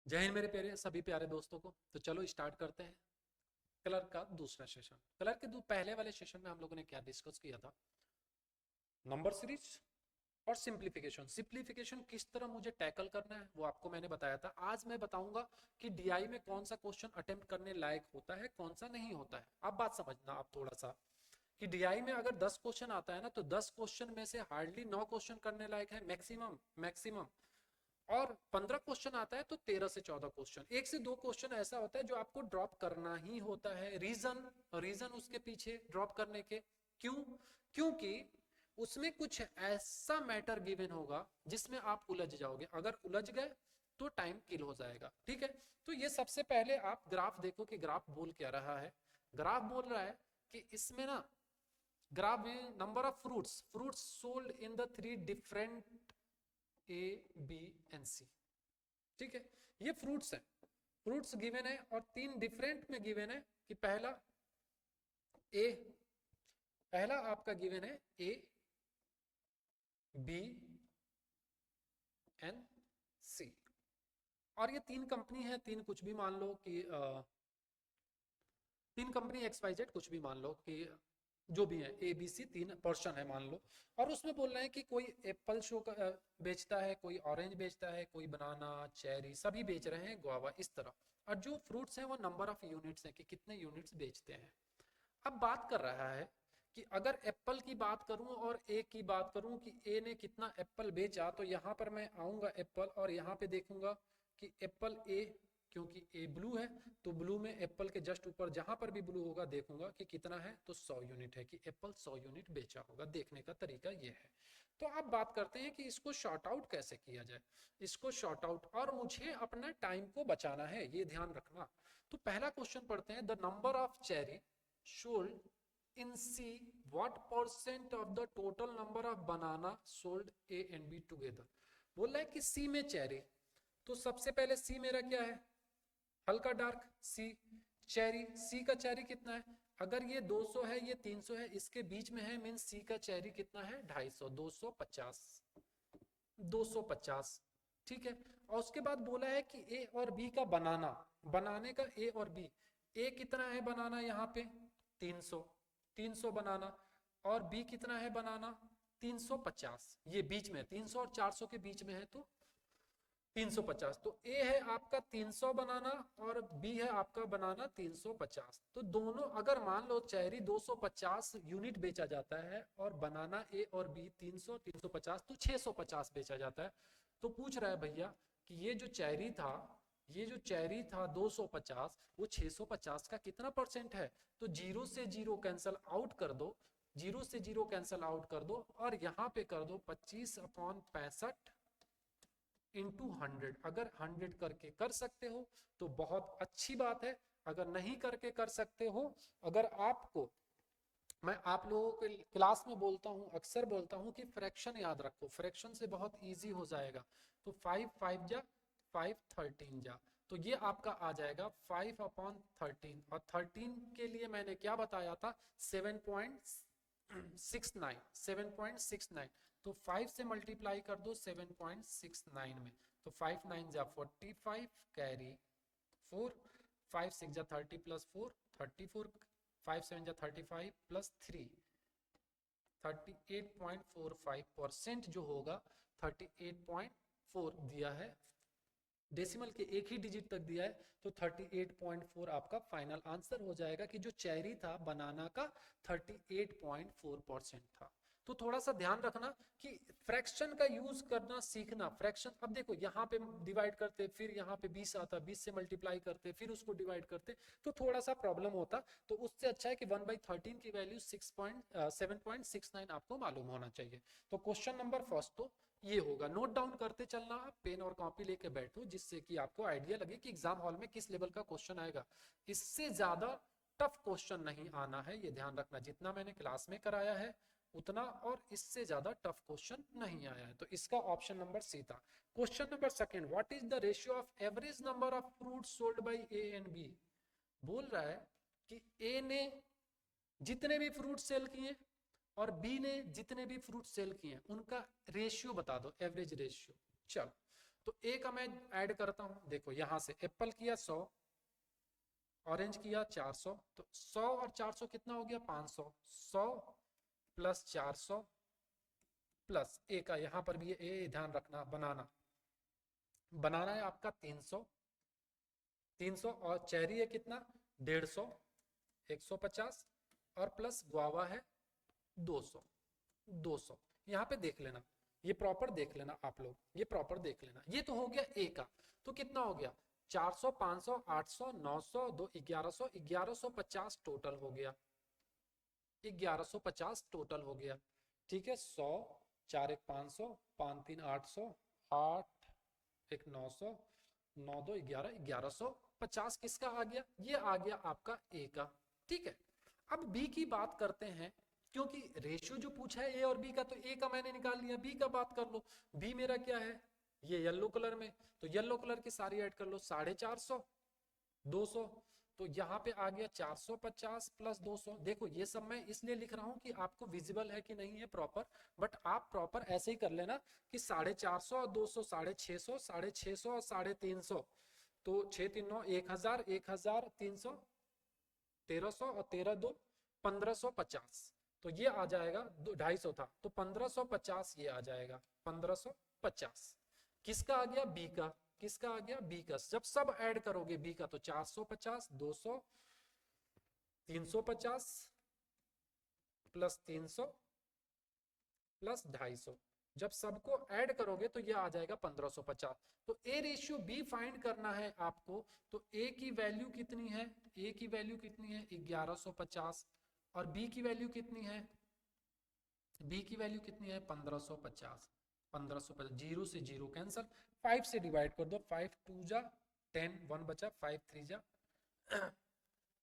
जय हिंद मेरे प्यारे सभी प्यारे दोस्तों को। तो चलो स्टार्ट करते हैं कलर का दूसरा सेशन। कलर के पहले वाले सेशन में हम लोगों ने क्या डिस्कस किया था? नंबर सीरीज और सिंप्लीफिकेशन। सिंप्लीफिकेशन किस तरह मुझे टैकल करना है वो आपको मैंने बताया था। आज मैं बताऊंगा कि डीआई में कौन सा क्वेश्चन अटेम्प्ट करने लायक होता है, कौन सा नहीं होता है। आप बात समझना आप थोड़ा सा कि डीआई में अगर 10 क्वेश्चन आता है ना, तो 10 क्वेश्चन में से हार्डली 9 क्वेश्चन करने लायक है मैक्सिमम मैक्सिमम। और 15 क्वेश्चन आता है तो 13 से 14 क्वेश्चन, एक से दो क्वेश्चन ऐसा होता है जो आपको ड्रॉप करना ही होता है। रीजन रीजन उसके पीछे ड्रॉप करने के क्यों? क्योंकि उसमें कुछ ऐसा मैटर गिवन होगा जिसमें आप उलझ जाओगे। अगर उलझ गए तो टाइम किल हो जाएगा। ठीक है, तो ये सबसे पहले आप ग्राफ देखो कि ग्राफ बोल क्या रहा है। ग्राफ बोल रहा है कि इसमें ना, ग्राफ में number of fruits sold in the three different A B and C. ठीक है, ये फ्रूट्स है, फ्रूट्स गिवन है और तीन डिफरेंट में गिवन है कि ए पहला आपका गिवन है ए बी एंड सी। और ये तीन कंपनी है, तीन कुछ भी मान लो कि तीन कंपनी एक्स वाई जेड कुछ भी मान लो कि जो भी है ए बी सी तीन पर्सन है मान लो। और उसमें बोल रहे हैं कि कोई एप्पल बेचता है, कोई ऑरेंज बेचता है, कोई बनाना चेरी सभी बेच रहे हैं, गुआवा इस तरह। और जो फ्रूट्स हैं वो नंबर ऑफ यूनिट्स हैं कि कितने यूनिट्स बेचते हैं। अब बात कर रहा है कि अगर एप्पल की बात करूं और ए की बात करूं कि ए ने कितना एप्पल बेचा, तो यहां पर मैं आऊंगा एप्पल और यहां पे देखूंगा कि एप्पल ए, क्योंकि ए ब्लू है तो ब्लू में एप्पल के जस्ट ऊपर जहां पर भी ब्लू होगा देखूंगा कि कितना है, तो 100 यूनिट है कि एप्पल 100 यूनिट बेचा होगा। देखने का तरीका ये है। तो अब बात करते हैं कि इसको शॉर्ट आउट कैसे किया जाए। इसको शॉर्ट आउट, और मुझे अपना टाइम को बचाना है, ये ध्यान रखना। तो पहला क्वेश्चन पढ़ते हैं, the number of cherry sold in C, what percent of the total number of banana sold A and B together? बोल रहा है कि C में चेरी, तो सबसे पहले C मेरा क्या है, हल्का डार्क C। चेरी, C का चेरी कितना है? अगर ये 200 है, ये 300 है, इसके बीच में है, मीन C का चेरी कितना है? 250, 250, 250। ठीक है, और उसके बाद बोला है कि ए और बी का बनाना, बनाने का ए और बी। ए कितना है बनाना यहाँ पे? 300, 300 बनाना। और बी कितना है बनाना? 350। ये बीच में 300 और 400 के बीच में है तो 350। तो ए है आपका 300 बनाना और बी है आपका बनाना 350। तो दोनों अगर मान लो चेरी 250 यूनिट बेचा जाता है और बनाना ए और बी 300 350 तो 650 बेचा जाता है। तो पूछ रहा है भैया कि ये जो चेरी था, ये जो चेरी था 250, वो 650 का कितना परसेंट है? तो जीरो से जीरो कैंसल आउट कर दो, जीरो से जीरो कैंसल आउट कर दो और यहाँ पे कर दो 25/65 इंटू 100। अगर 100 करके कर सकते हो तो बहुत अच्छी बात है, अगर नहीं करके कर सकते हो, अगर आपको, मैं आप लोगों के क्लास में बोलता हूं, अक्सर बोलता हूं कि फ्रैक्शन याद रखो, फ्रैक्शन से बहुत इजी हो जाएगा। तो 5 5 जा 5 13 जा, तो ये आपका आ जाएगा 5/13। और 13 के लिए मैंने क्या बताया था? 7.69, 7.69। तो 5 से मल्टीप्लाई कर दो 7.69 में, तो 5 9 जा 45 कैरी 4, 5 6 जा 30 प्लस 4 34, 5 7 जा 35 प्लस 3 38.45% जो होगा, 38.4 दिया है, डेसिमल के एक ही डिजिट तक दिया है, तो 38.4 आपका फाइनल आंसर हो जाएगा कि जो चेरी था बनाना का 38.4% था। तो थोड़ा सा ध्यान रखना कि फ्रैक्शन का यूज करना सीखना। फ्रैक्शन, अब देखो यहाँ पे डिवाइड करते, फिर यहाँ पे 20 आता, 20 से मल्टीप्लाई करते, फिर उसको डिवाइड करते, तो थोड़ा सा प्रॉब्लम होता। तो उससे अच्छा है कि 1/13 की वैल्यू 7.69 आपको मालूम होना चाहिए। तो क्वेश्चन नंबर फर्स्ट तो ये होगा, नोट डाउन करते चलना, पेन और कॉपी लेके बैठो जिससे कि आपको आइडिया लगे कि एग्जाम हॉल में किस लेवल का क्वेश्चन आएगा। इससे ज्यादा टफ क्वेश्चन नहीं आना है, ये ध्यान रखना। जितना मैंने क्लास में कराया है उतना, और इससे ज्यादा टफ क्वेश्चन नहीं आया है। तो इसका ऑप्शन नंबर सी था। Question number second, what is the ratio of average number of fruit sold by A and B? बोल रहा है कि ए ने जितने भी फ्रूट सेल किए और बी ने जितने भी फ्रूट सेल किए उनका रेशियो बता दो, एवरेज रेशियो। चलो, तो ए का मैं ऐड करता हूं, देखो यहां से एप्पल किया 100, ऑरेंज किया 400, तो 100 और 400 कितना हो गया 500, 100 प्लस 400 प्लस ए का यहां पर भी ए ध्यान रखना, बनाना है आपका 300, 300 और चेरी है कितना 150, 150 और प्लस गुआवा है 200, 200। यहाँ पे देख लेना, ये प्रॉपर देख लेना आप लोग, ये प्रॉपर देख लेना। ये तो हो गया ए का, तो कितना हो गया 400, 500, 800, 900, 2 1100, 1150 टोटल हो गया, 1150 टोटल हो गया। ठीक है, 100, 4 1 500, 5 3 800, 8 1 900, 9 2 11, 1150 किसका आ गया, ये आ गया आपका ए का। ठीक है, अब बी की बात करते हैं, क्योंकि रेशियो जो पूछा है ए और बी का, तो ए का मैंने निकाल लिया, बी का बात कर लो। बी मेरा क्या है, ये येलो कलर में, तो येलो कलर की सारी ऐड कर लो, 450, 200, तो यहाँ पे आ गया 450 प्लस 200। देखो ये सब मैं इसलिए लिख रहा हूं कि आपको विजिबल है कि नहीं है प्रॉपर, बट आप प्रॉपर ऐसे ही कर लेना कि 450 और 200 650, 650 और 350, तो 6 3 9 1000, 1300, 1300 और 13 2 1550, तो ये आ जाएगा 250 था, तो 1550 ये आ जाएगा 1550। किसका आ गया बी का, किसका आ गया बी का। जब सब ऐड करोगे बी का, तो 450, 200, 350 प्लस 300 प्लस 250, जब सबको ऐड करोगे तो ये आ जाएगा 1550। तो ए रेशियो बी फाइंड करना है आपको, तो ए की वैल्यू कितनी है, ए की वैल्यू कितनी है 1150, और बी की वैल्यू कितनी है, बी की वैल्यू कितनी है 1550, 1550, जीरो से जीरो कैंसल, 5 से डिवाइड कर दो, 5 2 जा 10, 1 बचा, 5 3 जा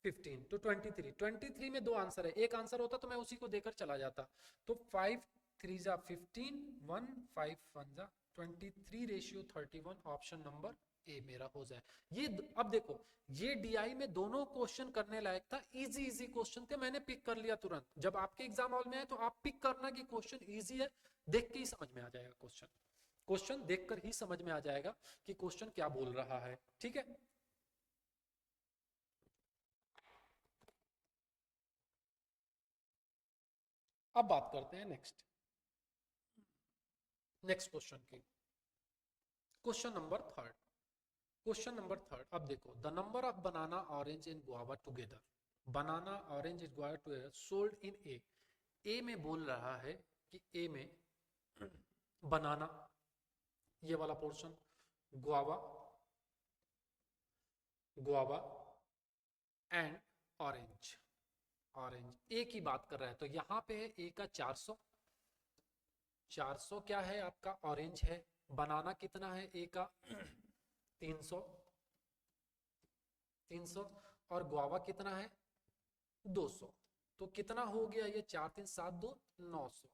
15, तो 23, 23 में दो आंसर है, एक आंसर होता तो मैं उसी को देकर चला जाता, तो 5 3 जा 15, 1 5 1 जा 23 रेशियो 31, ऑप्शन नंबर ए मेरा हो जाए। ये अब देखो, ये डीआई में दोनों क्वेश्चन करने लायक था, इजी इजी क्वेश्चन थे, मैंने पिक कर लिया तुरंत। जब आपके एग्जाम हॉल में आए तो आप पिक करना कि क्वेश्चन इजी है, देख के ही समझ में आ जाएगा, क्वेश्चन क्वेश्चन देखकर ही समझ में आ जाएगा कि क्वेश्चन क्या बोल रहा है। ठीक है, अब बात करते हैं नेक्स्ट क्वेश्चन की, question number third. Question number third, अब देखो, the number of banana orange and guava together, banana orange and guava together sold in A. A में बोल रहा है कि ए में बनाना ये वाला portion, guava guava and orange, orange A की बात कर रहा है, तो यहां पे है ए का 400, 400 क्या है आपका ऑरेंज है, बनाना कितना है ए का 300, 300 और गुआवा कितना है 200, तो कितना हो गया ये 4 3 7 2 900,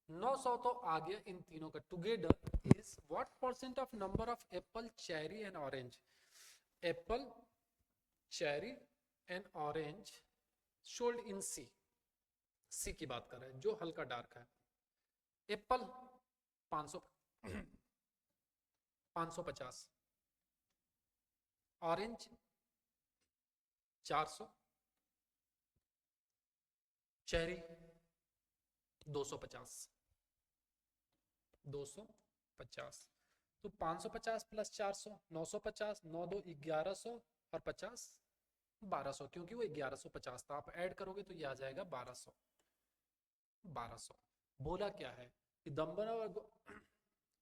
900 तो आ गया इन तीनों का। Together is what percent of number of apple cherry and orange, apple cherry and orange sold in C, C की बात कर रहे हैं जो हल्का डार्क है। एप्पल 500 550, ऑरेंज 400, चेरी 250, 250, तो 550 प्लस 400 950, 9 2 1100 और 50 1200, क्योंकि वो 1150 था, आप ऐड करोगे तो ये आ जाएगा 1200, 1200। बोला क्या है कि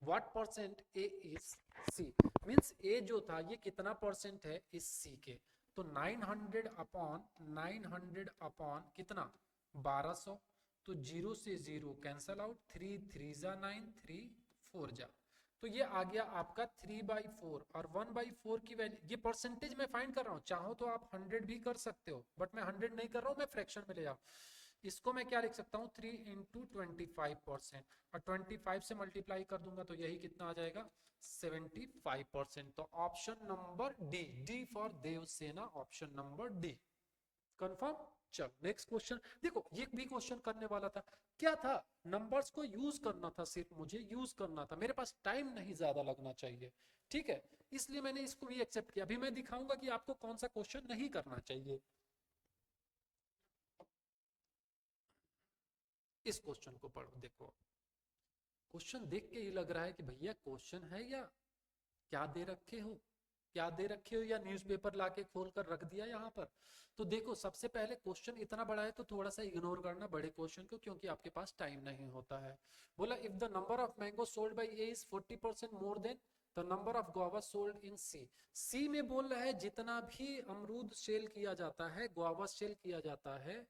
what percent A is C, means A जो था ये कितना परसेंट है इस सी के, तो 900 अपॉन 900 अपॉन कितना 1200, तो जीरो से जीरो कैंसल आउट, 3 3 जा 9, 3 4 जा, तो ये आ गया आपका 3/4 और 1/4 की वैल्यू, ये परसेंटेज में फाइंड कर रहा हूं, चाहो तो आप 100 भी कर सकते हो, बट मैं 100 नहीं कर रहा हूं, मैं फ्रैक्शन में ले जाऊं। इसको मैं क्या लिख सकता हूँ 3 इंटू 25%, और 25 से मल्टीप्लाई कर दूंगा तो यही कितना आ जाएगा 75%, तो option number D, D for Devsena, option number D. Confirm. चल नेक्स्ट क्वेश्चन देखो, ये भी क्वेश्चन करने वाला था, क्या था, नंबर्स को यूज करना था, सिर्फ मुझे यूज करना था, मेरे पास टाइम नहीं ज्यादा लगना चाहिए, ठीक है, इसलिए मैंने इसको भी एक्सेप्ट किया। अभी मैं दिखाऊंगा कि आपको कौन सा क्वेश्चन नहीं करना चाहिए। इस क्वेश्चन को पढ़ो, देखो क्वेश्चन देख के ही लग रहा है कि भैया क्वेश्चन है या क्या दे रखे हो, क्या दे रखे हो, या न्यूज़पेपर लाके खोल कर रख दिया यहाँ पर। तो देखो सबसे पहले क्वेश्चन इतना बड़ा है तो थोड़ा सा इग्नोर करना बड़े क्वेश्चन को, क्योंकि आपके पास टाइम नहीं होता है। बोला if the number of mango sold by A is 40% more than the number of guava sold in C. C में बोल रहा है जितना भी अमरूद सेल किया जाता है, गुआवा सेल किया जाता है,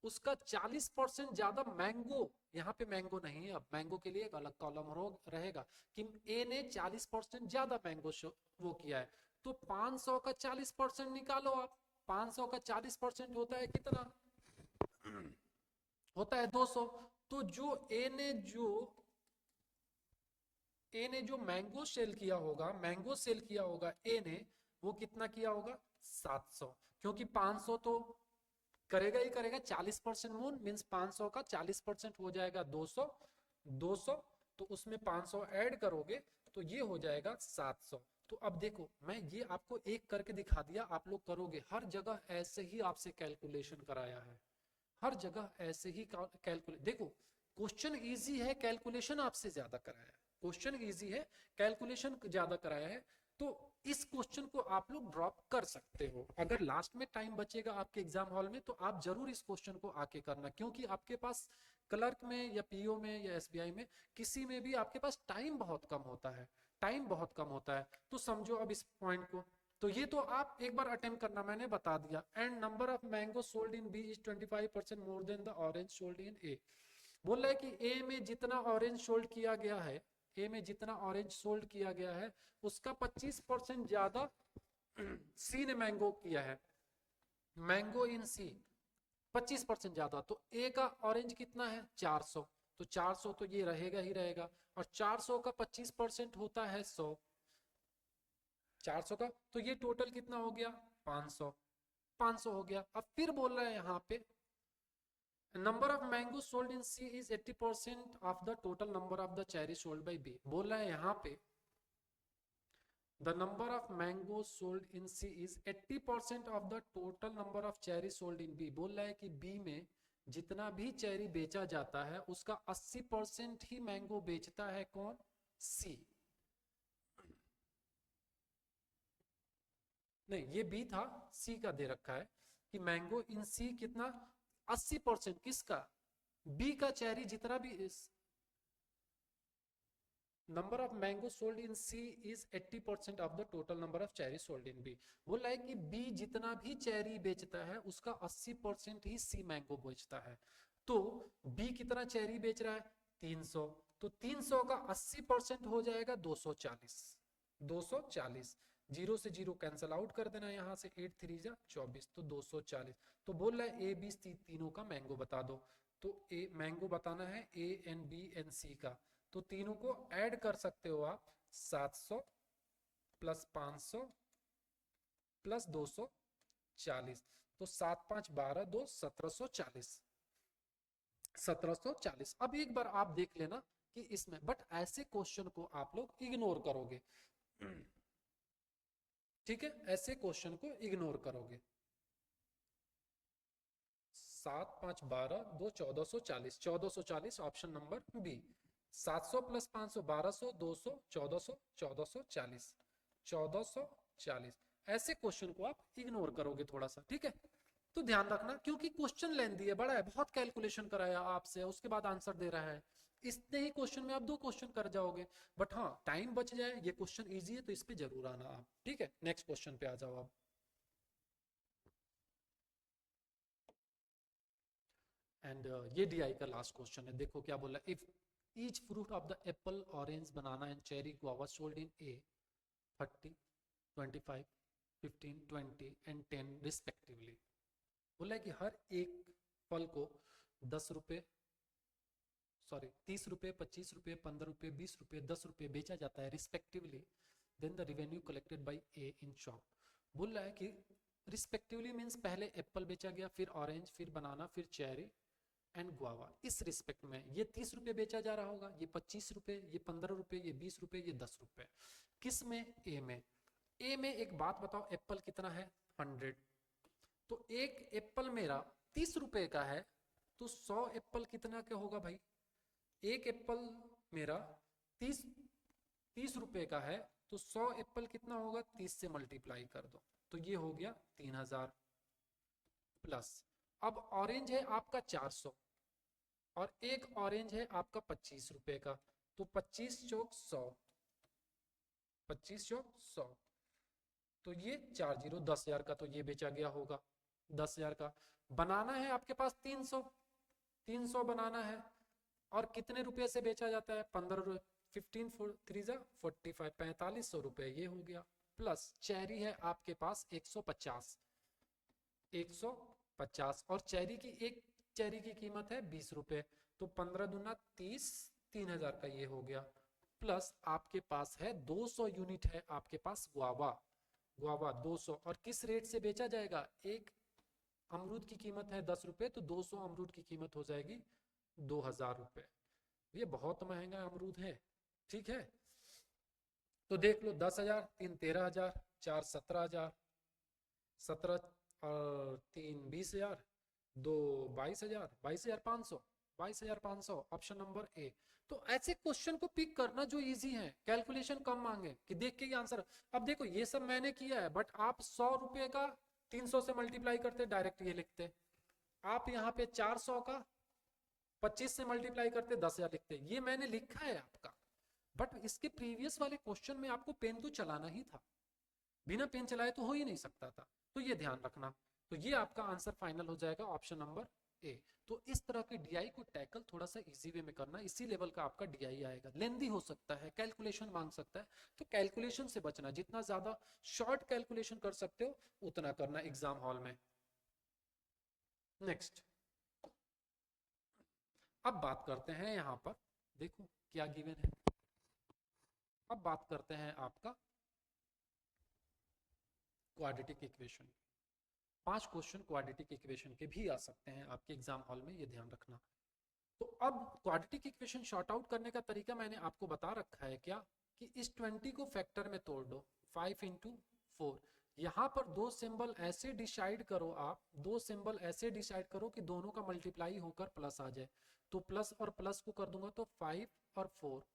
उसका 40% ज्यादा मैंगो, यहाँ पे मैंगो नहीं है, अब मैंगो के लिए एक अलग कॉलम रहेगा कि ए ने 40% ज्यादा मैंगो वो किया है। तो 500 का 40% निकालो आप, 500 का 40% होता है कितना, होता है 200। तो जो ए ने जो मैंगो सेल किया होगा, मैंगो सेल किया होगा ए ने, वो कितना किया होगा 700, क्योंकि 500 तो करेगा ही करेगा, 40% मून मीन्स 500 का 40% हो जाएगा 200, 200 तो उसमें 500 ऐड करोगे तो ये हो जाएगा 700। तो अब देखो मैं ये आपको एक करके दिखा दिया, आप लोग करोगे, हर जगह ऐसे ही आपसे कैलकुलेशन कराया है, हर जगह ऐसे ही कैलकुलेट, देखो क्वेश्चन इजी है, कैलकुलेशन आपसे ज्यादा कराया है, क्वेश्चन इजी है, कैलकुलेशन ज्यादा कराया है। तो इस क्वेश्चन को आप लोग ड्रॉप कर सकते हो, अगर लास्ट में टाइम बचेगा आपके एग्जाम हॉल में तो आप जरूर इस क्वेश्चन को आके करना, क्योंकि आपके पास क्लर्क में या पीओ में या एसबीआई में किसी में भी आपके पास टाइम बहुत कम होता है, टाइम बहुत कम होता है। तो समझो अब इस पॉइंट को, तो ये तो आप एक बार अटेम्प्ट करना, मैंने बता दिया। And number of mango sold in B is 25% more than the orange sold in A. बोल रहा है कि ए में जितना ऑरेंज सोल्ड किया गया है, ए में जितना ऑरेंज सोल्ड किया गया है उसका 25% ज्यादा सी ने मैंगो किया है, मैंगो इन सी 25% ज्यादा। तो ए का ऑरेंज कितना है 400, तो 400 तो ये रहेगा ही रहेगा, और 400 का 25% होता है 100, 400 का, तो ये टोटल कितना हो गया 500, 500 हो गया। अब फिर बोल रहा है यहाँ पे number of mango sold in C is 80% of the total number of the cherry sold by B. बोल रहा है यहाँ पे the number of mango sold in C is 80% of the total number of cherry sold in B. बोल रहा है कि B में जितना भी चेरी बेचा जाता है उसका 80% ही मैंगो बेचता है कौन, सी। नहीं ये बी था, सी का दे रखा है कि मैंगो इन सी कितना 80% किसका, बी का चेरी जितना भी number of mango sold in C is 80% of the total number of cherry sold in B. बोल रहा है कि बी जितना भी चेरी बेचता है उसका 80% ही सी मैंगो बेचता है। तो बी कितना चेरी बेच रहा है 300, तो 300 का 80% हो जाएगा 240, 240, जीरो से जीरो कैंसल आउट कर देना, यहाँ से 8 3 जा 24, तो 240। तो बोल रहा है ए बी सी तीनों का मैंगो बता दो, तो ए मैंगो बताना है A N B N C का, तो तीनों को ऐड कर सकते हो आप, 700 प्लस 500 प्लस 240, तो 7 5 12 2 1740, 1740। अब एक बार आप देख लेना कि इसमें, बट ऐसे क्वेश्चन को आप लोग इग्नोर करोगे, ठीक है, ऐसे क्वेश्चन को इग्नोर करोगे। 7 5 12 2 1440, 1440 ऑप्शन नंबर बी। 700 प्लस 500 1200, 200 1400, 1440, 1440। ऐसे क्वेश्चन को आप इग्नोर करोगे थोड़ा सा, ठीक है। तो ध्यान रखना क्योंकि क्वेश्चन लेंथी है, बड़ा है, बहुत कैलकुलेशन कराया आपसे, उसके बाद आंसर दे रहा है, इतने ही क्वेश्चन में आप 2 क्वेश्चन कर जाओगे। बट हाँ टाइम बच जाए, ये क्वेश्चन इजी है तो इस पे जरूर आना आप, ठीक है। नेक्स्ट क्वेश्चन पे आ जाओ आप। एंड ये डीआई का लास्ट क्वेश्चन है, देखो क्या बोला, if each fruit of the Apple orange banana and cherry guava sold in A 30 25 15 20 and 10 respectively. बोला है कि हर एक फल को 10 रुपए, सॉरी 30 रुपए, 25 रुपए, 15 रुपए, 20 रुपए, 10 रुपए बेचा जाता है respectively, then the revenue collected by A in shop. बोल रहा है कि रिस्पेक्टिवली मीन्स पहले एप्पल बेचा गया, फिर ऑरेंज, फिर बनाना, फिर चेरी एंड गुआवा। इस रिस्पेक्ट में ये 30 रुपये बेचा जा रहा होगा, ये 25 रुपये, ये 15 रुपये, ये 20 रुपये, ये 10 रुपये। किस में? ए में। ए में एक बात बताओ, एप्पल कितना है? 100। तो एक एप्पल मेरा 30 रुपये का है, तो 100 एप्पल कितना का होगा भाई? एक एप्पल मेरा 30 रुपये का है, तो 100 एप्पल कितना होगा? 30 से मल्टीप्लाई कर दो, तो ये हो गया 3000 प्लस। अब ऑरेंज है आपका 400 और एक ऑरेंज है आपका 25 रुपए का, तो 25 चौक 100, 25 चौक 100, तो ये 4 जीरो 10,000 का, तो ये बेचा गया होगा 10,000 का। बनाना है आपके पास 300 बनाना है, और कितने रुपए से बेचा जाता है? 15, 15 3 45, 4500 रुपए, ये हो गया। प्लस चेरी है आपके पास 150, और चेरी की एक चेरी की कीमत है 20 रुपए, तो 15 दूना 30, 3000 का ये हो गया। प्लस आपके पास है 200 यूनिट है आपके पास गुआवा 200, और किस रेट से बेचा जाएगा? एक अमरूद की कीमत है 10 रुपए, तो 200 अमरूद की कीमत हो जाएगी 2000 रुपए। ये बहुत महंगा अमरूद है, ठीक है। तो देख लो, 10,000, 3 13,000, 4 17,000, 17 और 3 20,000, 2 22,000, 22,500, 22,500, ऑप्शन नंबर ए। तो ऐसे क्वेश्चन को पिक करना जो इजी है, कैलकुलेशन कम मांगे कि देख के ही आंसर। अब देखो ये सब मैंने किया है, बट आप 100 रुपए का 300 से मल्टीप्लाई करते डायरेक्ट ये लिखते, आप यहाँ पे 400 का 25 से मल्टीप्लाई करते 10,000 लिखते, ये मैंने लिखा है आपका। बट इसके प्रीवियस वाले क्वेश्चन में आपको पेन तो चलाना ही था, बिना पेन चलाए तो हो ही नहीं सकता था, तो ये ध्यान रखना। तो ये आपका आंसर फाइनल हो जाएगा ऑप्शन नंबर ए। तो इस तरह के डीआई को टैकल थोड़ा सा इजी वे में करना, इसी लेवल का आपका डीआई आएगा। लेंदी हो सकता है, कैलकुलेशन मांग सकता है, तो कैलकुलेशन से बचना, जितना ज्यादा शॉर्ट कैलकुलेशन कर सकते हो उतना करना एग्जाम हॉल में। नेक्स्ट, अब बात करते हैं यहां पर, देखो क्या गिवन है। अब बात करते हैं आपका quadratic equation. 5 question quadratic equation के भी आ सकते हैं आपके एग्जाम हॉल में, ये ध्यान रखना। तो अब क्वाड्रेटिक इक्वेशन शॉर्ट आउट करने का तरीका मैंने आपको बता रखा है क्या, कि इस 20 को फैक्टर में तोड़ दो, 5 इंटू 4। यहाँ पर दो सिंबल ऐसे डिसाइड करो, आप दो सिंबल ऐसे डिसाइड करो कि दोनों का मल्टीप्लाई होकर प्लस आ जाए। तो प्लस और प्लस को कर दूंगा तो 5 और 4,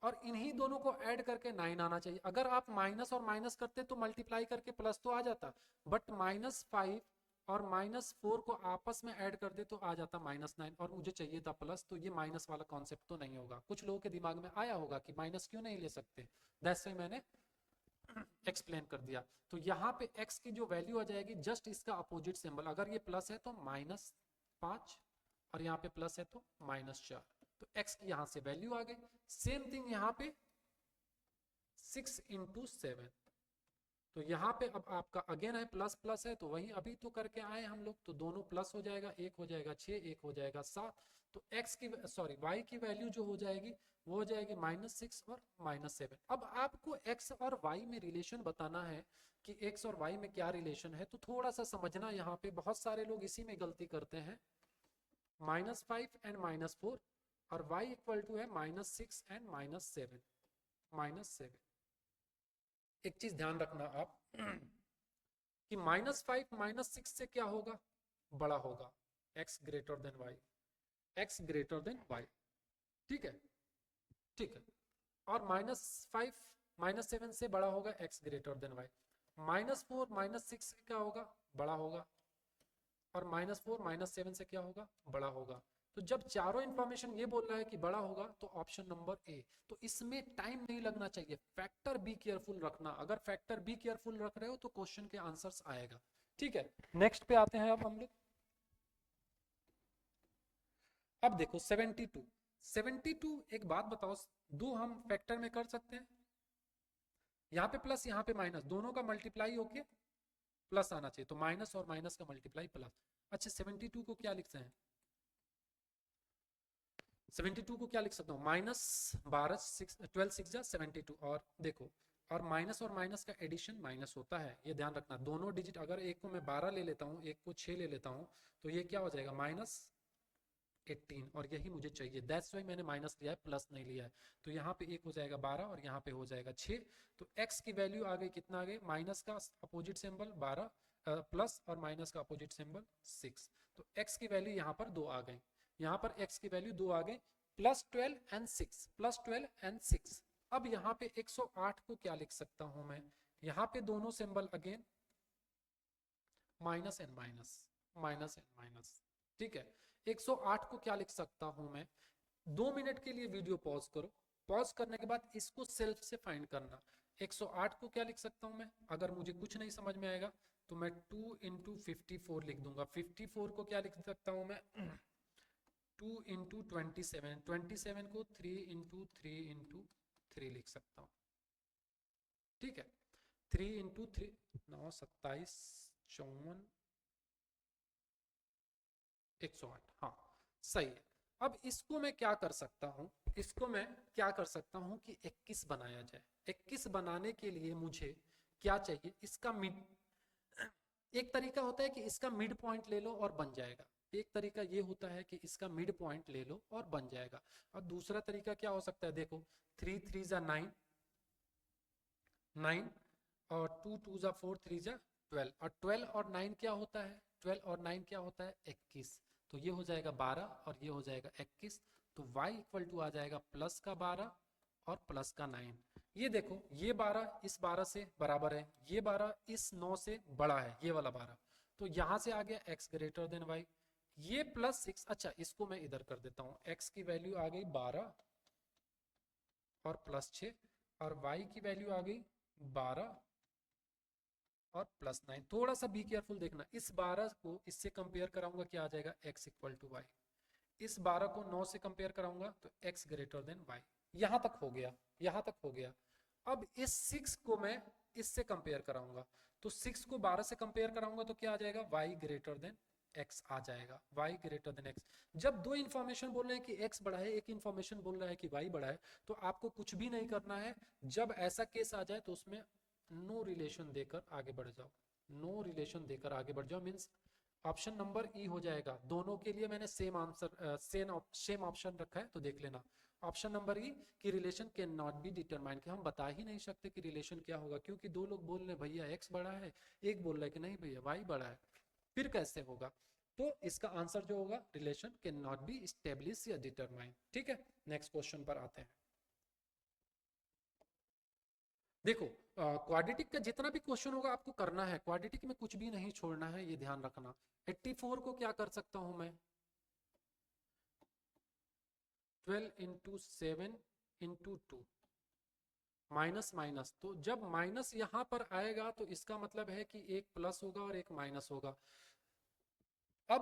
और इन्हीं दोनों को ऐड करके 9 आना चाहिए। अगर आप माइनस और माइनस करते तो मल्टीप्लाई करके प्लस तो आ जाता, बट -5 और -4 को आपस में ऐड कर दे तो आ जाता -9, और मुझे चाहिए था प्लस, तो ये माइनस वाला कॉन्सेप्ट तो नहीं होगा। कुछ लोगों के दिमाग में आया होगा कि माइनस क्यों नहीं ले सकते, दैट्स व्हाई मैंने एक्सप्लेन कर दिया। तो यहाँ पे x की जो वैल्यू आ जाएगी, जस्ट इसका अपोजिट सिंबल, अगर ये प्लस है तो -5 और यहाँ पे प्लस है तो -4, तो x की यहाँ से वैल्यू आ गई। सेम थिंग यहाँ पे 6 इंटू 7, तो यहाँ पे अब आपका अगेन है प्लस प्लस है, तो वही अभी तो करके आए हम लोग, तो दोनों प्लस हो जाएगा, एक हो जाएगा 6, एक हो जाएगा 7, तो x की y की वैल्यू जो हो जाएगी वो हो जाएगी -6 और -7। अब आपको x और y में रिलेशन बताना है कि x और y में क्या रिलेशन है, तो थोड़ा सा समझना। यहाँ पे बहुत सारे लोग इसी में गलती करते हैं, -5 एंड -4 और y इक्वल टू है -6 एंड -7। एक चीज ध्यान रखना आप कि -5 -6 से क्या होगा, बड़ा होगा, x greater than y, x greater than y, ठीक है, ठीक है। और -5 -7 से बड़ा होगा x ग्रेटर देन y, -4 -6 से क्या होगा, बड़ा होगा, और -4 -7 से क्या होगा, बड़ा होगा। तो जब चारों इंफॉर्मेशन ये बोल रहा है कि बड़ा होगा, तो ऑप्शन नंबर ए। तो इसमें टाइम नहीं लगना चाहिए, फैक्टर बी केयरफुल रखना। अगर फैक्टर बी केयरफुल रख रहे हो तो क्वेश्चन के आंसर्स आएगा, ठीक है। नेक्स्ट पे आते हैं अब हम लोग। अब देखो 72 एक बात बताओ, दो हम फैक्टर में कर सकते हैं, यहाँ पे प्लस यहाँ पे माइनस, दोनों का मल्टीप्लाई होके प्लस आना चाहिए, तो माइनस और माइनस का मल्टीप्लाई प्लस। अच्छा 72 को क्या लिखते हैं, 72 को क्या लिख सकता हूँ, -12 12 6 72। और देखो और माइनस का एडिशन माइनस होता है, ये ध्यान रखना। दोनों डिजिट, अगर एक को मैं 12 ले लेता हूँ, एक को 6 ले लेता हूँ, तो ये क्या हो जाएगा -18, और यही मुझे चाहिए। दैट्स वाई मैंने माइनस लिया है, प्लस नहीं लिया है। तो यहाँ पे एक हो जाएगा 12 और यहाँ पे हो जाएगा 6। तो x की वैल्यू आ गई, कितना आ गई, माइनस का अपोजिट सिंबल 12 प्लस और माइनस का अपोजिट सिंबल 6। तो x की वैल्यू यहाँ पर 2 आ गई, यहाँ पर x की वैल्यू 2 आ गई, +12 एंड 6, +12 एंड 6। अब यहाँ पे 108 को क्या लिख सकता हूं मैं, यहाँ पे दोनों symbol again minus and minus, minus and minus, ठीक है। 108 को क्या लिख सकता हूं मैं, 2 मिनट के लिए वीडियो पॉज करो, पॉज करने के बाद इसको सेल्फ से फाइंड करना। 108 को क्या लिख सकता हूं मैं, अगर मुझे कुछ नहीं समझ में आएगा तो मैं 2 इंटू 54 लिख दूंगा। 54 को क्या लिख सकता हूं मैं 2 इंटू 27, 27 को 3 इंटू 3 इंटू 3 लिख सकता हूं, ठीक है। 3 इंटू 3 9 27 54 108, हाँ सही है। अब इसको मैं क्या कर सकता हूं, इसको मैं क्या कर सकता हूं कि 21 बनाया जाए। 21 बनाने के लिए मुझे क्या चाहिए, इसका मिड, एक तरीका होता है कि इसका मिड पॉइंट ले लो और बन जाएगा, एक तरीका ये होता है कि इसका मिड पॉइंट ले लो और बन जाएगा। और दूसरा तरीका क्या हो सकता है, देखो 3 3 जा 9, 9 और 2 2 जा 4 3 जा 12, और 12 और 9 क्या होता है, 12 और 9 क्या होता है 21। तो ये हो जाएगा 12 और ये हो जाएगा 21। तो y इक्वल टू आ जाएगा प्लस का 12 और प्लस का 9। ये देखो ये 12 इस 12 से बराबर है, ये 12 इस 9 से बड़ा है, ये वाला 12। तो यहां से आ गया x ग्रेटर देन y, ये +6। अच्छा इसको मैं इधर कर देता हूं, x की वैल्यू आ गई 12 और +6, और y की वैल्यू आ गई 12 और +9। थोड़ा सा बी केयरफुल देखना, इस 12 को इससे कंपेयर कराऊंगा, क्या आ जाएगा x इक्वल टू वाई। इस 12 को 9 से कंपेयर कराऊंगा तो x ग्रेटर देन y। यहां तक हो गया, यहां तक हो गया। अब इस 6 को मैं इससे कंपेयर कराऊंगा, तो 6 को 12 से कंपेयर कराऊंगा तो क्या आ जाएगा, y ग्रेटर देन x आ जाएगा, y ग्रेटर देन x। जब दो इंफॉर्मेशन बोल रहे हैं कि x बड़ा है, एक इंफॉर्मेशन बोल रहा है कि y बड़ा है, तो आपको कुछ भी नहीं करना है। जब ऐसा केस आ जाए तो उसमें नो रिलेशन देकर आगे बढ़ जाओ, नो रिलेशन देकर आगे बढ़ जाओ, मीन्स ऑप्शन नंबर ई हो जाएगा। दोनों के लिए मैंने सेम आंसर सेम ऑप्शन रखा है, तो देख लेना ऑप्शन नंबर ई कि relation can not be determined, कि हम बता ही नहीं सकते कि रिलेशन क्या होगा, क्योंकि दो लोग बोल रहे भैया एक्स बड़ा है, एक बोल रहा है कि नहीं भैया वाई बड़ा है, फिर कैसे होगा। तो इसका आंसर जो होगा, relation can not be establish या डिटरमाइंड, ठीक है। नेक्स्ट क्वेश्चन पर आते हैं। देखो क्वाड्रेटिक का जितना भी क्वेश्चन होगा आपको करना है, क्वाड्रेटिक में कुछ भी नहीं छोड़ना है, ये ध्यान रखना। 84 को क्या कर सकता हूं मैं, 12 इंटू 7 इंटू 2 माइनस माइनस, तो जब माइनस यहां पर आएगा तो इसका मतलब है कि एक प्लस होगा और एक माइनस होगा। अब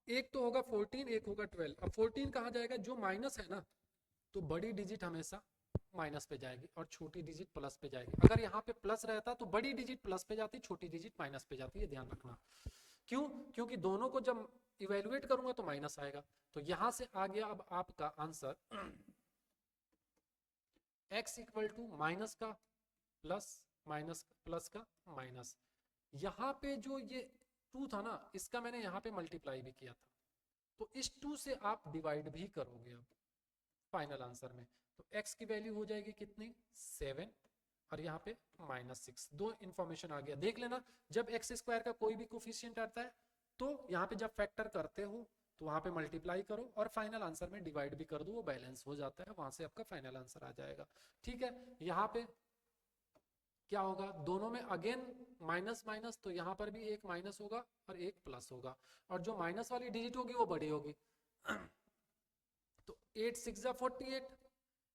एक तो होगा 14, एक होगा 12। अब 14 कहाँ जाएगा, जो माइनस है ना, तो बड़ी डिजिट हमेशा माइनस पे जाएगी और छोटी डिजिट प्लस पे जाएगी। अगर यहाँ पे प्लस रहता तो बड़ी डिजिट प्लस पे जाती, छोटी डिजिट माइनस पे जाती है, ध्यान रखना। क्यों, क्योंकि दोनों को जब इवेल्युएट करूंगा तो माइनस आएगा। तो यहां से आ गया अब आपका answer x equal to minus का प्लस, माइनस प्लस का माइनस। यहाँ पे जो ये 2 था ना, इसका मैंने यहाँ पे मल्टीप्लाई भी किया था, तो इस 2 से आप डिवाइड भी करोगे अब फाइनल आंसर में। तो x की वैल्यू हो जाएगी कितनी 7, और यहाँ पे -6। दो इंफॉर्मेशन आ गया, देख लेना। जब एक्स स्क्वायर का कोई भी कोफिशिएंट आता है तो यहाँ पे जब फैक्टर करते हो तो वहां पे मल्टीप्लाई करो और फाइनल आंसर में डिवाइड भी कर दो, वो बैलेंस हो जाता है, वहां से आपका फाइनल आंसर आ जाएगा, ठीक है। यहाँ पे क्या होगा, दोनों में अगेन माइनस माइनस, तो यहाँ पर भी एक माइनस होगा और एक प्लस होगा, और जो माइनस वाली डिजिट होगी वो बड़ी होगी। तो 8 6 जा 48,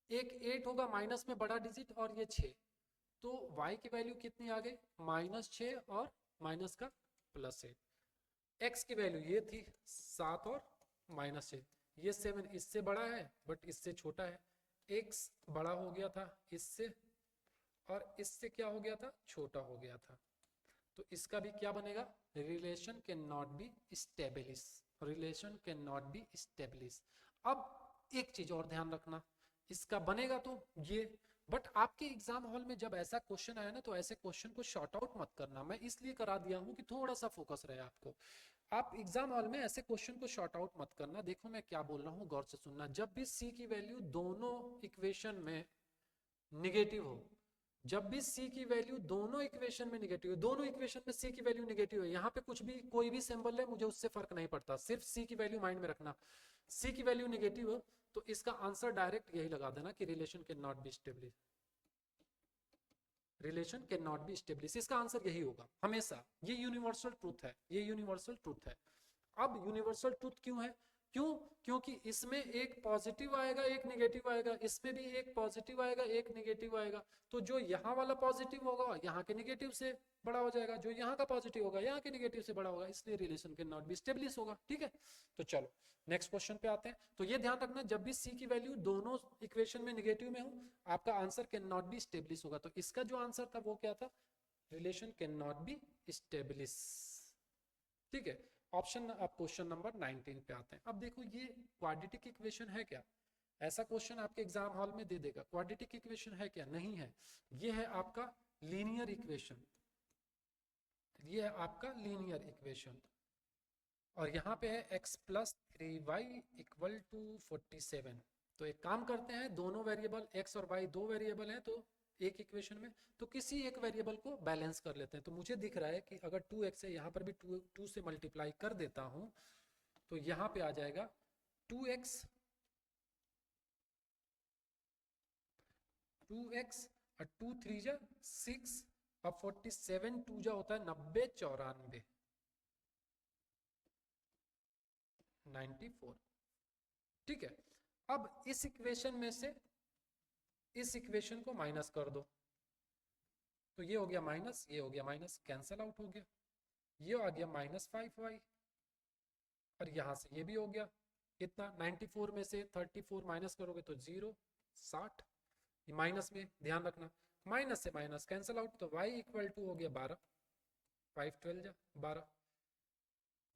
एक 8 होगा माइनस में बड़ा डिजिट और ये 6। तो y की वैल्यू कितनी आ गई, -6 और माइनस का +8। x की वैल्यू ये थी 7 और -6, ये 7 इससे बड़ा है बट इससे छोटा है, x बड़ा हो गया था इससे और इससे क्या हो गया था, छोटा हो गया था। तो इसका भी क्या बनेगा, relation can not be establish, relation can not be establish. अब एक चीज और ध्यान रखना, इसका बनेगा तो ये बट आपके एग्जाम हॉल में जब ऐसा क्वेश्चन आया ना, तो ऐसे क्वेश्चन को शॉर्ट आउट मत करना। मैं इसलिए करा दिया हूँ कि थोड़ा सा फोकस रहे आपको। आप एग्जाम हॉल में ऐसे क्वेश्चन को शॉर्ट आउट मत करना। देखो मैं क्या बोल रहा हूँ, गौर से सुनना। जब भी सी की वैल्यू दोनों इक्वेशन में निगेटिव हो, जब भी सी की वैल्यू दोनों इक्वेशन में निगेटिव है, दोनों इक्वेशन में सी की वैल्यू निगेटिव है, यहाँ पे कुछ भी कोई भी सिंबल है मुझे उससे फर्क नहीं पड़ता, सिर्फ सी की वैल्यू माइंड में रखना। सी की वैल्यू निगेटिव हो तो इसका आंसर डायरेक्ट यही लगा देना कि relation can not be establish, relation can not be establish, इसका आंसर यही होगा हमेशा। ये यूनिवर्सल ट्रूथ है, ये यूनिवर्सल ट्रूथ है। अब यूनिवर्सल ट्रूथ क्यों है? क्यों? क्योंकि इसमें एक पॉजिटिव आएगा एक नेगेटिव आएगा, इसमें भी एक पॉजिटिव आएगा एक नेगेटिव आएगा, तो जो यहाँ वाला पॉजिटिव होगा यहाँ के नेगेटिव से बड़ा हो जाएगा, जो यहाँ का पॉजिटिव होगा यहाँ के नेगेटिव से बड़ा होगा, इसलिए relation can not be establish होगा। ठीक है, तो चलो नेक्स्ट क्वेश्चन पे आते हैं। तो ये ध्यान रखना, जब भी सी की वैल्यू दोनों इक्वेशन में नेगेटिव में हो, आपका answer can not be establish होगा। तो इसका जो आंसर था वो क्या था? Relation can not be establish. ठीक है, ऑप्शन, अब क्वेश्चन नंबर 19 पे आते हैं। अब देखो ये क्वाड्रेटिक इक्वेशन है क्या? ऐसा क्वेश्चन आपके एग्जाम हॉल में दे देगा, क्वाड्रेटिक इक्वेशन है क्या? नहीं है। ये है आपका लीनियर इक्वेशन, ये है आपका लीनियर इक्वेशन, और यहाँ पे है x plus 3y equal to 47। तो एक काम करते हैं, दोनों वेरिएबल x और y दो वेरिएबल हैं तो एक इक्वेशन में, तो किसी एक वेरिएबल को बैलेंस कर लेते हैं। तो मुझे दिख रहा है कि अगर 2x है, यहाँ पर भी 2 से मल्टीप्लाई कर देता हूँ, तो यहाँ पे आ जाएगा 2x 2x और 2 3 जा 6 और 47 2 जा होता है 90 94 94। ठीक है, अब इस इक्वेशन में से इस इक्वेशन को माइनस कर दो, तो ये हो गया माइनस, ये हो गया माइनस, कैंसल आउट हो गया। ये आ गया -5y, और यहां से ये भी हो गया कितना? 94 में से 34 माइनस करोगे तो 0 60, माइनस में ध्यान रखना, माइनस से माइनस कैंसल आउट, तो y इक्वल टू हो गया 12, 5 12 जा 12।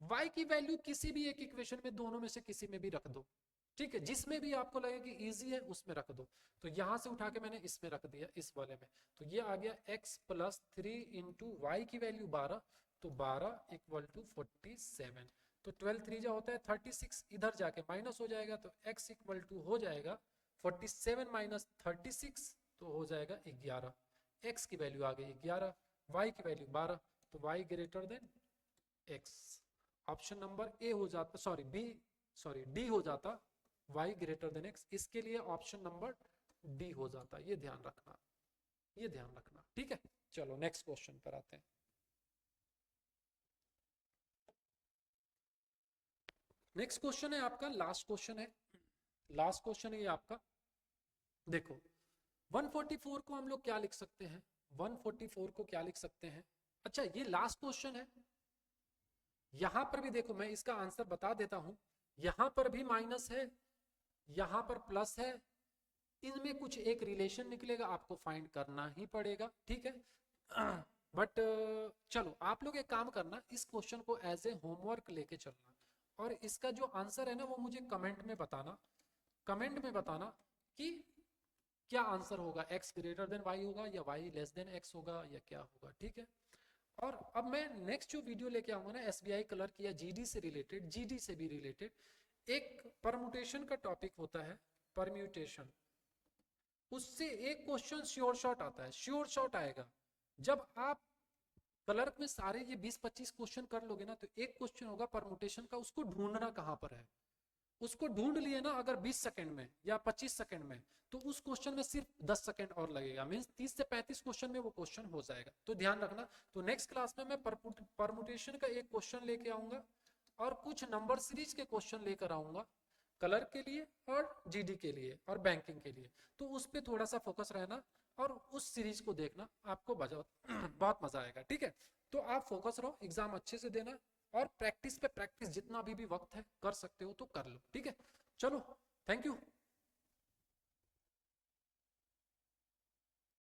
y की वैल्यू किसी भी एक इक्वेशन में दोनों में से किसी में भी रख दो, ठीक है, जिसमें भी आपको लगे कि इजी है उसमें रख दो। तो यहां से उठा के मैंने इसमें रख दिया, इस वाले में। तो ये आ गया x प्लस 3 इंटू वाई की वैल्यू 12, तो 12 इक्वल टू 47। तो 12 3 जा होता है 36, इधर जाके माइनस हो जाएगा, तो x इक्वल टू हो जाएगा 47 माइनस 36, तो हो जाएगा 11। x की वैल्यू आ गई 11, y की वैल्यू 12, तो y greater than x। Option number A हो जाता, सॉरी डी हो जाता, y ग्रेटर देन x। इसके लिए ऑप्शन नंबर डी हो जाता, ये ध्यान रखना, ये ध्यान रखना। ठीक है, चलो नेक्स्ट क्वेश्चन पर आते हैं। नेक्स्ट क्वेश्चन है आपका, लास्ट क्वेश्चन है, लास्ट क्वेश्चन है ये आपका। देखो 144 को हम लोग क्या लिख सकते हैं? 144 को क्या लिख सकते हैं? अच्छा ये लास्ट क्वेश्चन है, यहां पर भी देखो मैं इसका आंसर बता देता हूं, यहां पर भी माइनस है, यहां पर प्लस है, इनमें कुछ एक रिलेशन निकलेगा, आपको फाइंड करना ही पड़ेगा। ठीक है, बट चलो आप लोग एक काम करना, इस क्वेश्चन को एज ए होमवर्क लेके चलना, और इसका जो आंसर है ना वो मुझे कमेंट में बताना, कमेंट में बताना कि क्या आंसर होगा, x ग्रेटर देन y होगा या y लेस देन x होगा या क्या होगा। ठीक है, और अब मैं नेक्स्ट जो वीडियो लेके आऊंगा ना SBI क्लर्क या GD से रिलेटेड, GD से भी रिलेटेड, एक परम्यूटेशन का टॉपिक होता है, परम्यूटेशन, उससे एक क्वेश्चन श्योर शॉट आता है, श्योर शॉट आएगा। जब आप क्लर्क में सारे ये 20-25 क्वेश्चन कर लोगे ना, तो एक क्वेश्चन होगा परम्यूटेशन का, उसको ढूंढना कहां पर है, उसको ढूंढ लिए ना अगर 20 सेकंड में या 25 सेकंड में, तो उस क्वेश्चन में सिर्फ 10 सेकंड और लगेगा, मींस 30 से 35 क्वेश्चन में वो क्वेश्चन हो जाएगा। तो ध्यान रखना, तो नेक्स्ट क्लास में मैं परम्यूटेशन का एक क्वेश्चन लेके आऊंगा और कुछ नंबर सीरीज के क्वेश्चन लेकर आऊंगा, क्लर्क के लिए और जीडी के लिए और बैंकिंग के लिए। तो उस पर थोड़ा सा फोकस रहना और उस सीरीज को देखना, आपको बहुत मजा आएगा। ठीक है, तो आप फोकस रहो, एग्जाम अच्छे से देना, और प्रैक्टिस पे प्रैक्टिस, जितना भी वक्त है कर सकते हो तो कर लो। ठीक है, चलो थैंक यू।